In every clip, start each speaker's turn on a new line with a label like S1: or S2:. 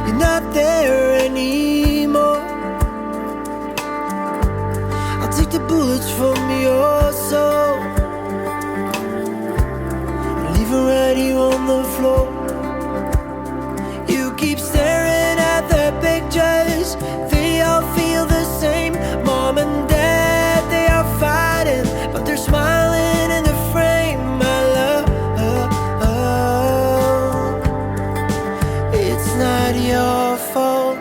S1: you're not there anymore. I'll take the bullets from your soul and leave it right here on the floor. You keep staring at the pictures, they all feel the same. Mom and dad, they are fighting, but they're smiling in the frame. My love, it's not your fault.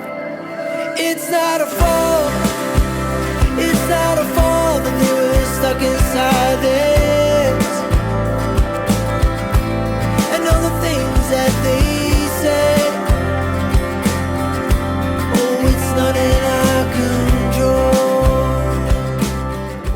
S1: It's not a fault. It's not a fault that they were stuck inside this. And all the things that they said, oh, it's not in our control.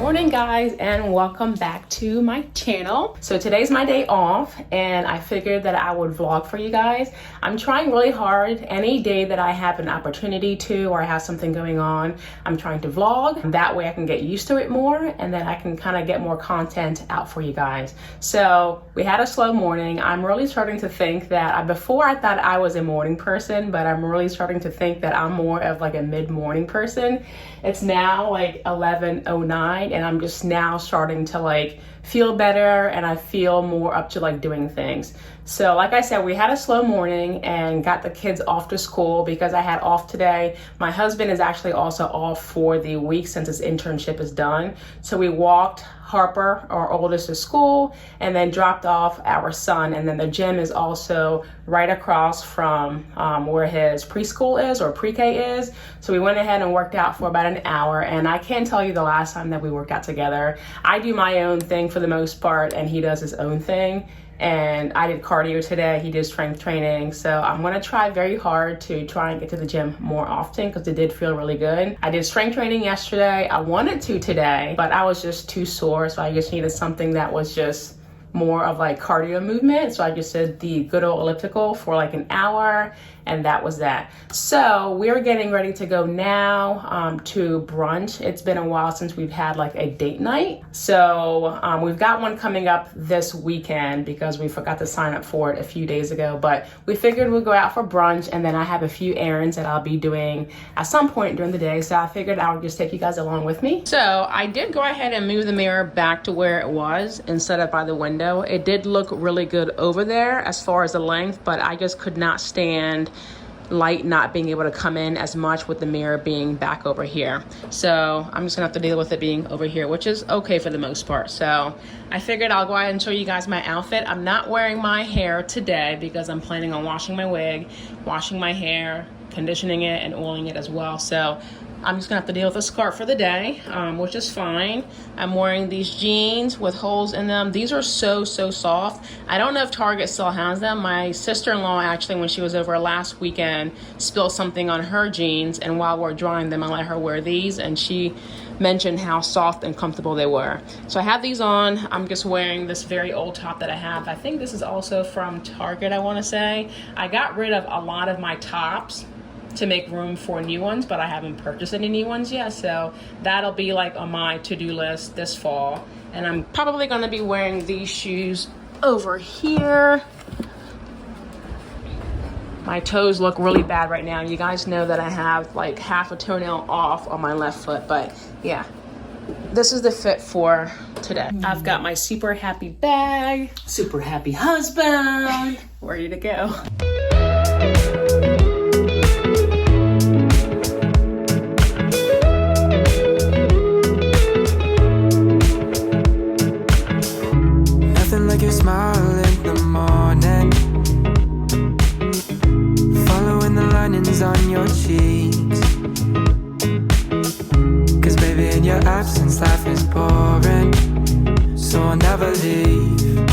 S2: Morning guys, and welcome back to my channel. So today's my day off and I figured that I would vlog for you guys. I'm trying really hard any day that I have an opportunity to, or I have something going on, I'm trying to vlog. That way I can get used to it more and then I can kind of get more content out for you guys. So we had a slow morning. I'm really starting to think that before I thought I was a morning person, but I'm really starting to think that I'm more of like a mid-morning person. It's now like 11:09 and I'm just now starting to like feel better and I feel more up to like doing things. So like I said, we had a slow morning and got the kids off to school because I had off today. My husband is actually also off for the week since his internship is done. So we walked Harper, our oldest, to school and then dropped off our son. And then the gym is also right across from where his preschool is or pre-K is. So we went ahead and worked out for about an hour. And I can't tell you the last time that we worked out together. I do my own thing for the most part and he does his own thing. And I did cardio today, he did strength training. So I'm gonna try very hard to try and get to the gym more often because it did feel really good. I did strength training yesterday. I wanted to today, but I was just too sore. So I just needed something that was just more of like cardio movement. So I just did the good old elliptical for like an hour and that was that. So we're getting ready to go now to brunch. It's been a while since we've had like a date night. So we've got one coming up this weekend because we forgot to sign up for it a few days ago, but we figured we'd go out for brunch and then I have a few errands that I'll be doing at some point during the day. So I figured I would just take you guys along with me. So I did go ahead and move the mirror back to where it was instead of by the window. It did look really good over there as far as the length, but I just could not stand light not being able to come in as much with the mirror being back over here. So I'm just gonna have to deal with it being over here, which is okay for the most part. So I figured I'll go ahead and show you guys my outfit. I'm not wearing my hair today because I'm planning on washing my wig, washing my hair, conditioning it and oiling it as well. So I'm just gonna have to deal with a scarf for the day, which is fine. I'm wearing these jeans with holes in them. These are so soft. I don't know if Target still has them. My sister-in-law actually, when she was over last weekend, spilled something on her jeans, and while we're drying them, I let her wear these, and she mentioned how soft and comfortable they were. So I have these on. I'm just wearing this very old top that I have. I think this is also from Target, I wanna say. I got rid of a lot of my tops to make room for new ones, but I haven't purchased any new ones yet, so that'll be like on my to-do list this fall. And I'm probably gonna be wearing these shoes over here. My toes look really bad right now. You guys know that I have like half a toenail off on my left foot, but yeah, this is the fit for today. I've got my super happy bag, super happy husband, ready to go.
S1: Like your smile in the morning, following the linings on your cheeks. Cause baby, in your absence life is boring, so I'll never leave.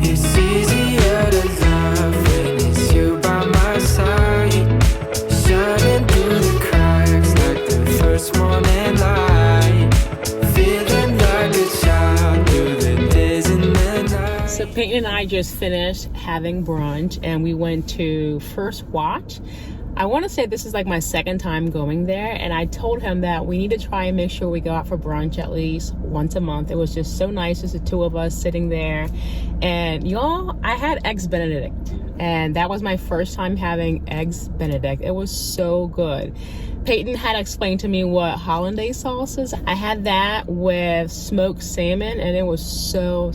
S1: It's easier to love when it's you by my side, shining through the cracks like the first morning light, feeling like a child through the days and the nights.
S2: So Peyton and I just finished having brunch and we went to First Watch. I want to say this is like my second time going there, and I told him that we need to try and make sure we go out for brunch at least once a month. It was just so nice, just the two of us sitting there. And y'all, I had eggs Benedict and that was my first time having Eggs Benedict. It was so good. Peyton had explained to me what hollandaise sauce is. I had that with smoked salmon, and it was so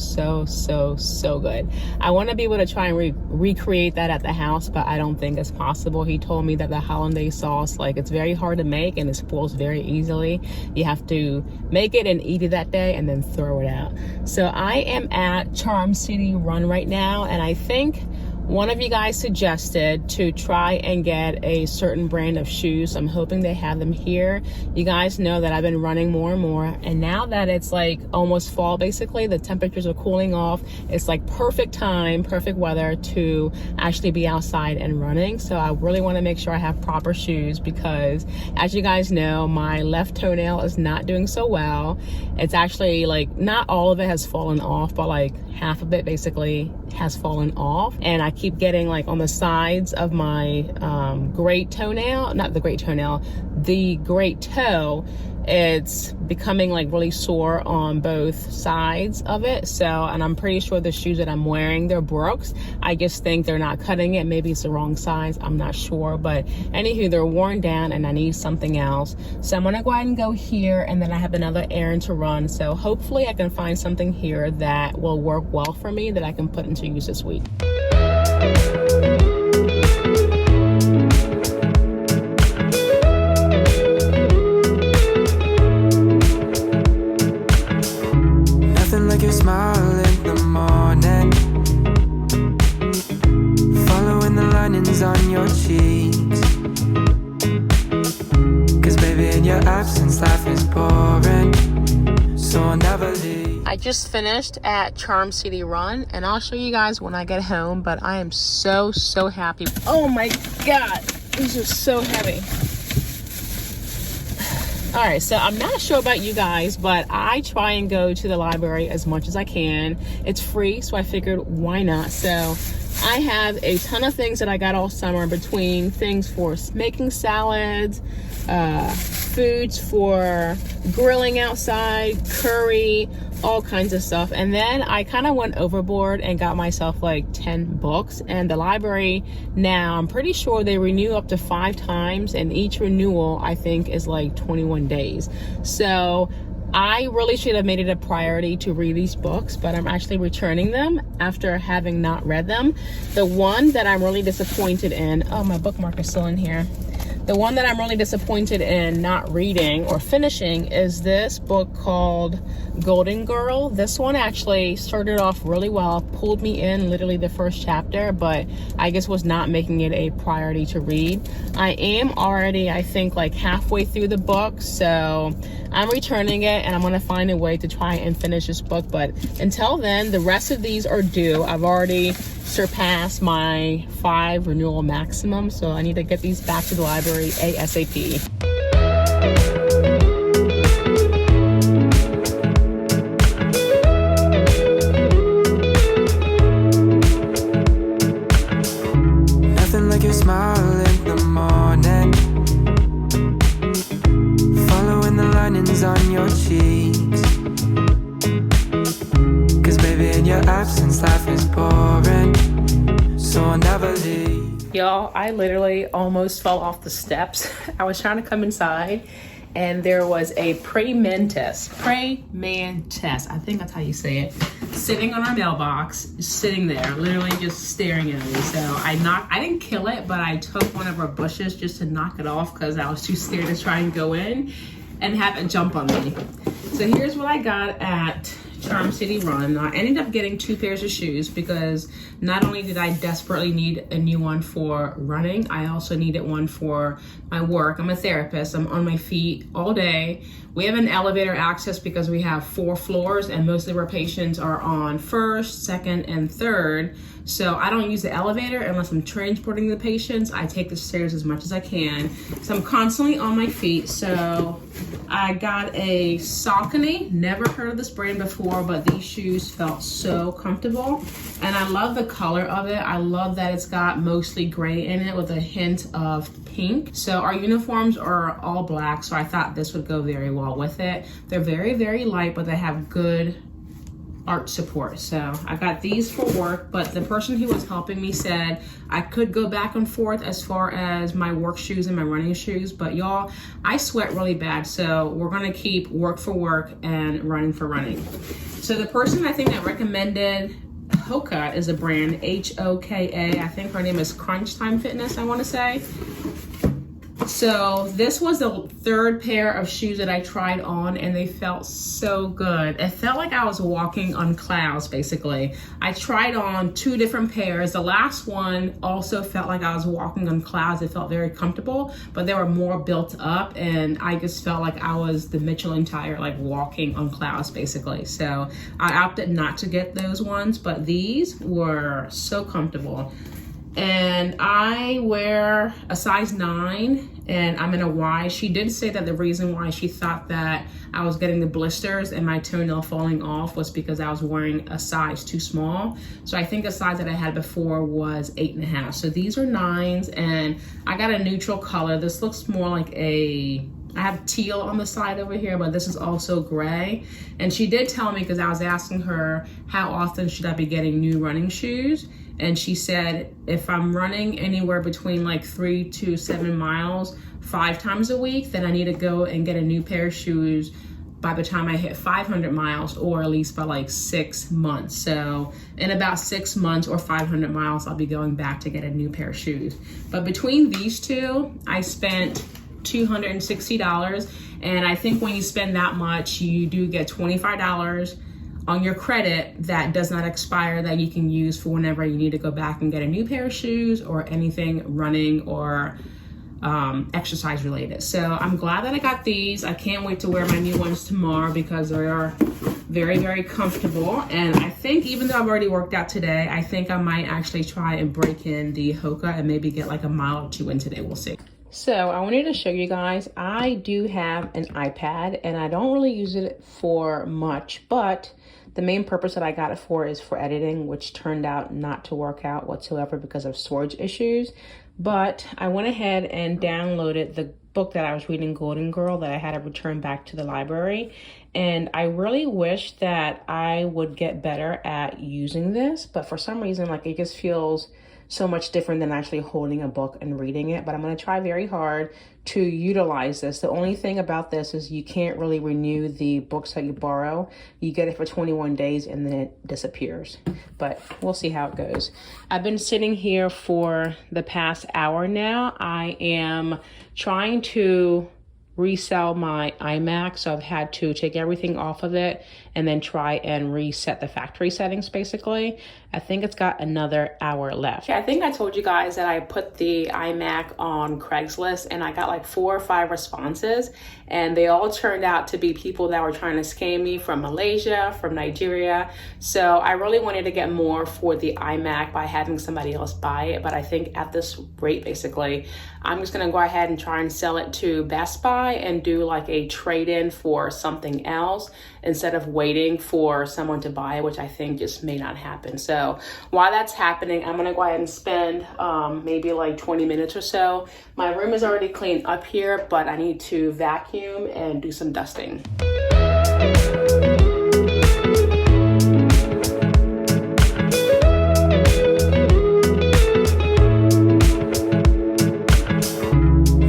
S2: good. I want to be able to try and recreate that at the house, but I don't think it's possible. He told me that the hollandaise sauce, like, it's very hard to make and it spoils very easily. You have to make it and eat it that day and then throw it out. So I am at Charm City Run right now, and I think one of you guys suggested to try and get a certain brand of shoes. I'm hoping they have them here. You guys know that I've been running more and more, and now that it's like almost fall, basically, the temperatures are cooling off. It's like perfect time, perfect weather to actually be outside and running. So I really want to make sure I have proper shoes, because as you guys know, my left toenail is not doing so well. It's actually like, not all of it has fallen off, but like half of it basically has fallen off, and I keep getting like on the sides of my great toenail, not the great toenail, the great toe, it's becoming like really sore on both sides of it. So, and I'm pretty sure the shoes that I'm wearing, they're Brooks. I just think they're not cutting it. Maybe it's the wrong size, I'm not sure, but anywho, they're worn down and I need something else. So I'm gonna go ahead and go here, and then I have another errand to run. So hopefully I can find something here that will work well for me, that I can put into use this week.
S1: Nothing like your smile in the morning, following the linings on your cheeks. 'Cause baby, in your absence, life is boring, so I'll never leave.
S2: I just finished at Charm City Run, and I'll show you guys when I get home, but I am so happy. Oh my God, these are so heavy. All right, so I'm not sure about you guys, but I try and go to the library as much as I can. It's free, so I figured why not? So I have a ton of things that I got all summer, between things for making salads, foods for grilling outside, curry, all kinds of stuff. And then I kind of went overboard and got myself like 10 books. And the library now, I'm pretty sure they renew up to 5 times, and each renewal I think is like 21 days. So I really should have made it a priority to read these books, but I'm actually returning them after having not read them. The one that I'm really disappointed in, oh, my bookmark is still in here. The one that I'm really disappointed in not reading or finishing is this book called Golden Girl. This one actually started off really well, pulled me in literally the first chapter, but I just was not making it a priority to read. I am already, I think, like halfway through the book, so I'm returning it, and I'm gonna find a way to try and finish this book. But until then, the rest of these are due. I've already surpassed my 5 renewal maximum, so I need to get these back to the library ASAP.
S1: Nothing like your smile in the morning, following the linings on your cheeks. 'Cause baby, in your absence, life is boring, so I'll never leave.
S2: Y'all, I literally almost fell off the steps. I was trying to come inside, and there was a Pray Mantis, I think that's how you say it, sitting on our mailbox, sitting there, literally just staring at me. So I didn't kill it, but I took one of our bushes just to knock it off, because I was too scared to try and go in and have it jump on me. So here's what I got at Charm City Run. I ended up getting 2 pairs of shoes, because not only did I desperately need a new one for running, I also needed one for my work. I'm a therapist. I'm on my feet all day. We have an elevator access because we have 4 floors, and most of our patients are on 1st, 2nd, and 3rd. So I don't use the elevator unless I'm transporting the patients. I take the stairs as much as I can. So I'm constantly on my feet. So I got a Saucony. Never heard of this brand before, but these shoes felt so comfortable. And I love the color of it. I love that it's got mostly gray in it with a hint of pink. So our uniforms are all black, so I thought this would go very well with it. They're very light, but they have good arch support. So I got these for work, but the person who was helping me said I could go back and forth as far as my work shoes and my running shoes, but y'all, I sweat really bad, so we're gonna keep work for work and running for running. So the person I think that recommended Hoka is a brand, Hoka. I think her name is Crunch Time Fitness, I wanna say. So this was the third pair of shoes that I tried on, and they felt so good. It felt like I was walking on clouds, basically. I tried on 2 different pairs. The last one also felt like I was walking on clouds. It felt very comfortable, but they were more built up, and I just felt like I was the Michelin tire, like walking on clouds, basically. So I opted not to get those ones, but these were so comfortable. And I wear a size 9 and I'm in a Y. She did say that the reason why she thought that I was getting the blisters and my toenail falling off was because I was wearing a size too small. So I think a size that I had before was 8.5. So these are 9s, and I got a neutral color. This looks more like I have teal on the side over here, but this is also gray. And she did tell me, because I was asking her how often should I be getting new running shoes, and she said if I'm running anywhere between like 3 to 7 miles 5 times a week, then I need to go and get a new pair of shoes by the time I hit 500 miles, or at least by like 6 months. So in about 6 months or 500 miles, I'll be going back to get a new pair of shoes. But between these two, I spent $260. And I think when you spend that much, you do get $25 on your credit that does not expire, that you can use for whenever you need to go back and get a new pair of shoes or anything running or exercise related. So I'm glad that I got these. I can't wait to wear my new ones tomorrow because they are very, very comfortable. And I think even though I've already worked out today, I think I might actually try and break in the Hoka and maybe get like a mile or 2 in today. We'll see. So I wanted to show you guys, I do have an iPad and I don't really use it for much, but the main purpose that I got it for is for editing, which turned out not to work out whatsoever because of storage issues. But I went ahead and downloaded the book that I was reading, Golden Girl, that I had to return back to the library. And I really wish that I would get better at using this, but for some reason, like, it just feels so much different than actually holding a book and reading it. But I'm going to try very hard to utilize this. The only thing about this is you can't really renew the books that you borrow. You get it for 21 days and then it disappears. But we'll see how it goes. I've been sitting here for the past hour now. I am trying to resell my iMac, so I've had to take everything off of it and then try and reset the factory settings, basically. I think it's got another hour left. I think I told you guys that I put the iMac on Craigslist and I got like 4 or 5 responses, and they all turned out to be people that were trying to scam me from Malaysia, from Nigeria. So I really wanted to get more for the iMac by having somebody else buy it, but I think at this rate, basically, I'm just gonna go ahead and try and sell it to Best Buy and do like a trade-in for something else instead of waiting for someone to buy it, which I think just may not happen. So while that's happening, I'm gonna go ahead and spend maybe like 20 minutes or so. My room is already cleaned up here, but I need to vacuum and do some dusting.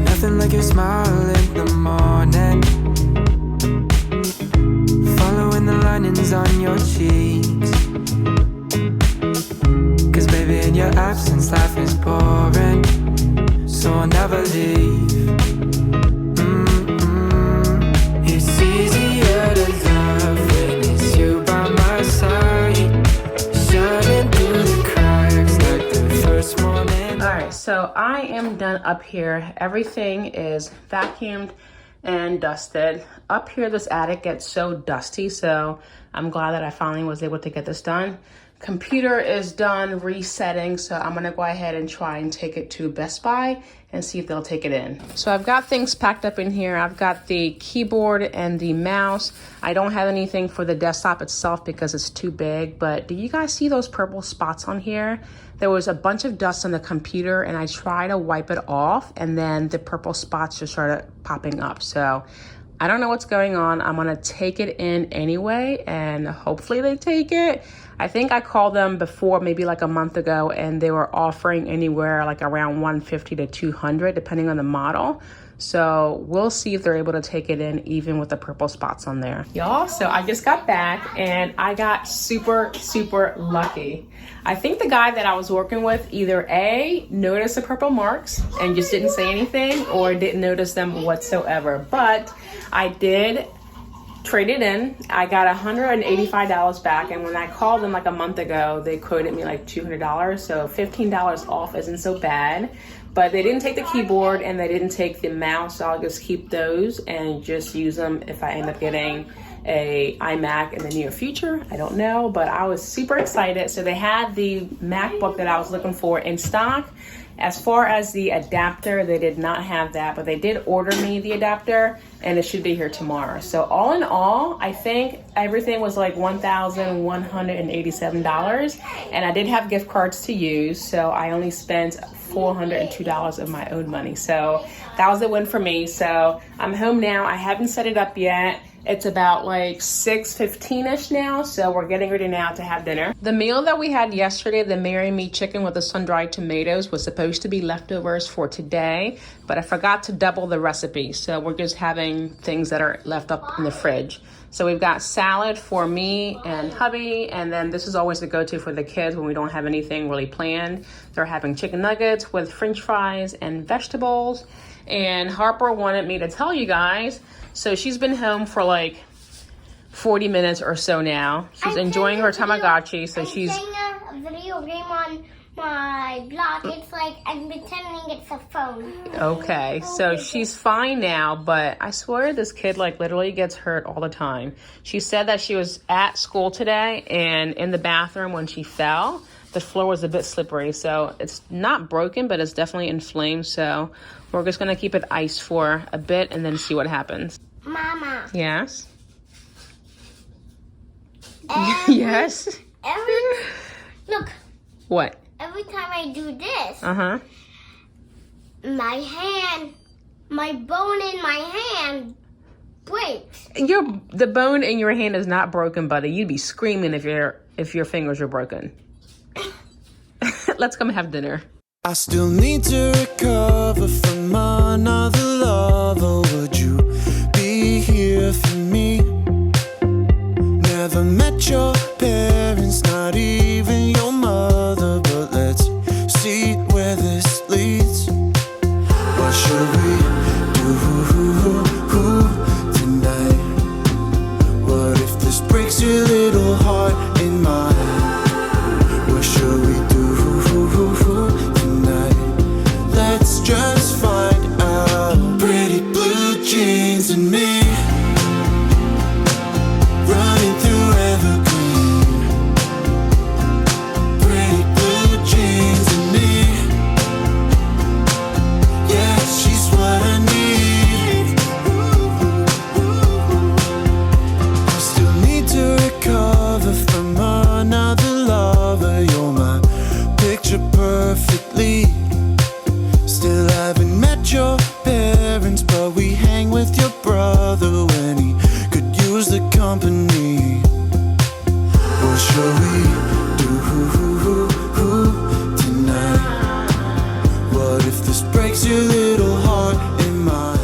S1: Nothing like your smile in the morning, following the linings on your cheeks. 'Cause baby, in your absence, life is boring, so I'll never leave. It's easier to love when it's you by my side, shining through the cracks like the first morning.
S2: All right, so I am done up here. Everything is vacuumed and dusted. Up here, this attic gets so dusty, so I'm glad that I finally was able to get this done. Computer is done resetting, so I'm gonna go ahead and try and take it to Best Buy and see if they'll take it in. So I've got things packed up in here. I've got the keyboard and the mouse. I don't have anything for the desktop itself because it's too big, but do you guys see those purple spots on here? There was a bunch of dust on the computer and I tried to wipe it off and then the purple spots just started popping up. So I don't know what's going on. I'm gonna take it in anyway, and hopefully they take it. I think I called them before, maybe like a month ago, and they were offering anywhere like around $150 to $200, depending on the model. So we'll see if they're able to take it in even with the purple spots on there. Y'all, so I just got back and I got super, super lucky. I think the guy that I was working with either A, noticed the purple marks and just didn't say anything, or didn't notice them whatsoever. But I did trade it in. I got $185 back, and when I called them like a month ago, they quoted me like $200, so $15 off isn't so bad. But they didn't take the keyboard and they didn't take the mouse, so I'll just keep those and just use them if I end up getting a iMac in the near future. I don't know, but I was super excited. So they had the MacBook that I was looking for in stock. As far as the adapter, they did not have that, but they did order me the adapter and it should be here tomorrow. So all in all, I think everything was like $1,187, and I did have gift cards to use, so I only spent $402 of my own money. So that was a win for me. So I'm home now. I haven't set it up yet. It's about like 6:15ish now, so we're getting ready now to have dinner. The meal that we had yesterday, the Marry Me chicken with the sun-dried tomatoes, was supposed to be leftovers for today, but I forgot to double the recipe, so we're just having things that are left up in the fridge. So we've got salad for me and hubby, and then this is always the go-to for the kids when we don't have anything really planned. They're having chicken nuggets with French fries and vegetables. And Harper wanted me to tell you guys, so she's been home for like 40 minutes or so now. She's enjoying her Tamagotchi, so she's
S3: playing a video game on my block. It's like I'm pretending it's a phone.
S2: okay. So she's fine now, but I swear this kid like literally gets hurt all the time. She said that she was at school today, and in the bathroom when she fell, the floor was a bit slippery, so it's not broken, but it's definitely inflamed. So we're just gonna keep it iced for a bit and then see what happens.
S3: Mama.
S2: Yes. Yes.
S3: Look.
S2: What?
S3: Every time I do this,
S2: Uh-huh.
S3: my bone in my hand breaks.
S2: The bone in your hand is not broken, buddy. You'd be screaming if your fingers were broken. Let's come have dinner.
S1: I still need to recover from another lover. Would you be here for me? Never met your parents, not even your mother, but let's see where this leads. What should we do tonight? What if this breaks your little heart in mine? What should we do tonight? Let's just find out. Pretty blue jeans and me, running through evergreen. Pretty blue jeans and me, yeah, she's what I need. I still need to recover from another lover. You're my picture perfectly. Still haven't met your parents, but we hang with your brother when he could use the company. What shall we do tonight? What if this breaks your little heart in mine?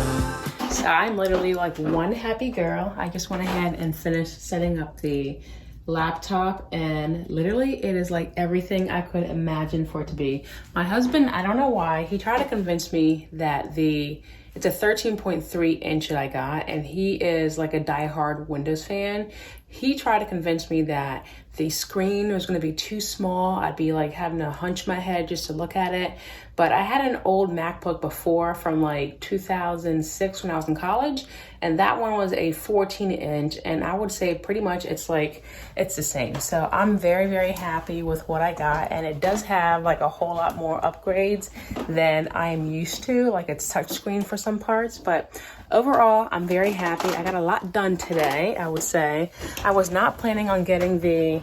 S2: So I'm literally like one happy girl. I just went ahead and finished setting up the laptop, and literally it is like everything I could imagine for it to be. My husband, I don't know why, he tried to convince me that it's a 13.3 inch that I got, and he is like a diehard Windows fan. He tried to convince me that the screen was going to be too small. I'd be like having to hunch my head just to look at it. But I had an old MacBook before from like 2006 when I was in college, and that one was a 14 inch, and I would say pretty much it's the same. So I'm very, very happy with what I got, and it does have like a whole lot more upgrades than I am used to. Like it's touchscreen for some parts, but overall I'm very happy. I got a lot done today, I would say. I was not planning on getting the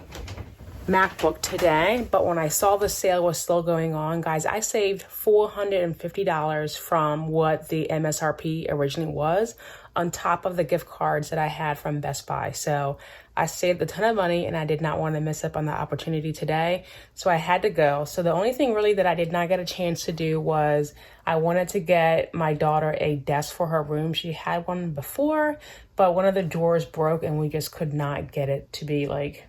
S2: MacBook today, but when I saw the sale was still going on, guys, I saved $450 from what the MSRP originally was on top of the gift cards that I had from Best Buy. So I saved a ton of money and I did not want to miss up on the opportunity today. So I had to go. So the only thing really that I did not get a chance to do was I wanted to get my daughter a desk for her room. She had one before, but one of the drawers broke and we just could not get it to be like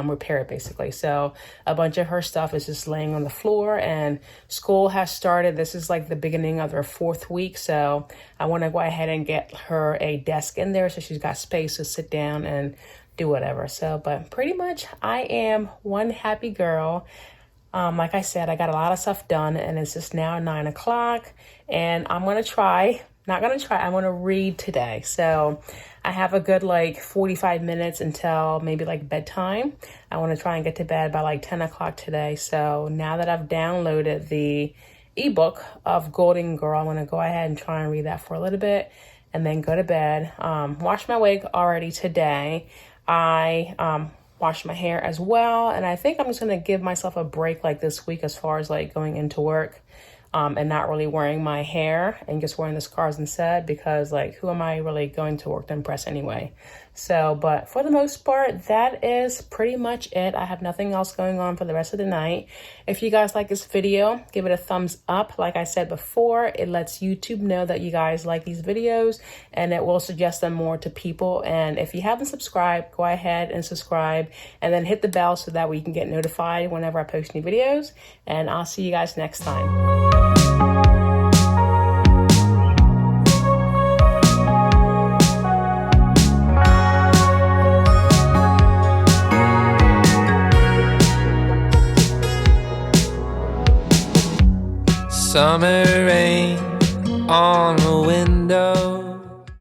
S2: repair it basically. So a bunch of her stuff is just laying on the floor, and school has started. This is like the beginning of their 4th week. So I want to go ahead and get her a desk in there so she's got space to sit down and do whatever. So, but pretty much I am one happy girl. Like I said, I got a lot of stuff done and it's just now 9 o'clock and I'm going to I want to read today. So I have a good like 45 minutes until maybe like bedtime. I want to try and get to bed by like 10 o'clock today. So now that I've downloaded the ebook of Golden Girl, I'm going to go ahead and try and read that for a little bit and then go to bed. Wash my wig already today. I washed my hair as well. And I think I'm just going to give myself a break like this week as far as like going into work. And not really wearing my hair and just wearing the scarves instead, because like, who am I really going to work to impress anyway? So, but for the most part, that is pretty much it. I have nothing else going on for the rest of the night. If you guys like this video, give it a thumbs up. Like I said before, it lets YouTube know that you guys like these videos and it will suggest them more to people. And if you haven't subscribed, go ahead and subscribe and then hit the bell so that we can get notified whenever I post new videos. And I'll see you guys next time.
S1: Summer rain on the window.